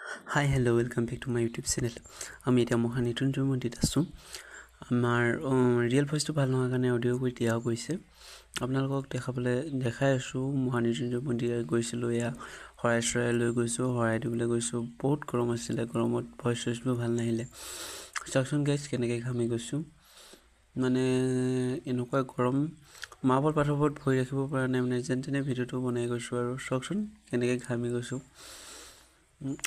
Hi, hello, welcome back to my YouTube channel. আমি এতিয়া মহা মৃত্যুঞ্জয় মন্দিৰত আছোঁ। আমাৰ ৰিয়েল ভইচটো ভাল নোহোৱাৰ কাৰণে অডিঅ' কৰি দিয়া গৈছে। আপোনালোকক দেখাই আছোঁ মহা মৃত্যুঞ্জয় মন্দিৰত গৈছিলোঁ। এয়া শৰাই লৈ গৈছোঁ, শৰাই দিবলৈ গৈছোঁ। বহুত গৰম আছিলে, গৰমত ভইচবোৰ ভাল নাহিলে। চাওকচোন গাইজ কেনেকৈ ঘামি গৈছোঁ। মানে এনেকুৱা গৰম মাৰ্বল পাথৰবোৰত ভৰি ৰাখিব পৰা নাই, মানে যেন তেনে ভিডিঅ'টো বনাই গৈছোঁ আৰু চাওকচোন কেনেকৈ ঘামি গৈছোঁ।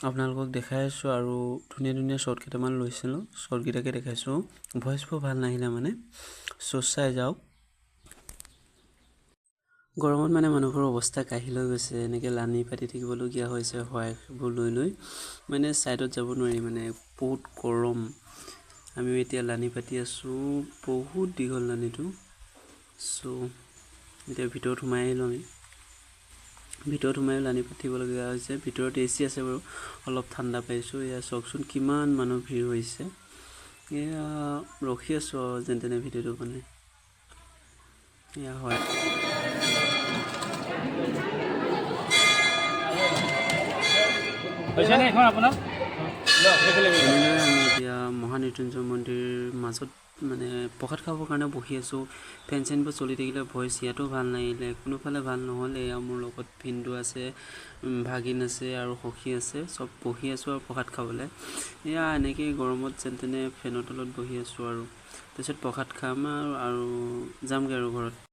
আপোনালোকক দেখাই আছোঁ আৰু ধুনীয়া শ্বৰ্ট কেইটামান লৈছিলোঁ, শ্বৰ্টকেইটাকে দেখাইছোঁ। ভইচবোৰ ভাল নাহিলে মানে চাই যাওক। গৰমত মানে মানুহৰ অৱস্থা কাঢ়ি লৈ গৈছে, এনেকৈ লানি পাতি থাকিবলগীয়া হৈছে শৰাইবোৰ লৈ মানে ছাইডত যাব নোৱাৰি, মানে বহুত গৰম। আমিও এতিয়া লানি পাতি আছোঁ, বহুত দীঘল লানিটো। এতিয়া ভিতৰত সোমাই আহিলোঁ। আমি ভিতৰত সোমাই লানি পাতিবলগীয়া হৈছে। ভিতৰত AC আছে বাৰু, অলপ ঠাণ্ডা পাইছোঁ। এয়া চাওকচোন কিমান মানুহ ভিৰ হৈছে। এয়া ৰখি আছোঁ আৰু যেন তেনে ভিডিঅ'টো বনাই। এয়া হয় আমি এতিয়া মহা মৃত্যুঞ্জয় মন্দিৰ মাজত মানে প্ৰসাদ খাবৰ কাৰণে বহি আছোঁ। ফেন চেনবোৰ চলি থাকিলে ভইচ ইয়াতো ভাল নাহিলে, কোনোফালে ভাল নহ'লে। এয়া মোৰ লগত ভিনদেউ আছে, ভাগিন আছে আৰু সখী আছে, চব বহি আছোঁ আৰু প্ৰসাদ খাবলৈ। এয়া এনেকেই গৰমত যেন তেনে ফেনৰ তলত বহি আছোঁ আৰু তাৰপিছত প্ৰসাদ খাম আৰু যামগৈ আৰু ঘৰত।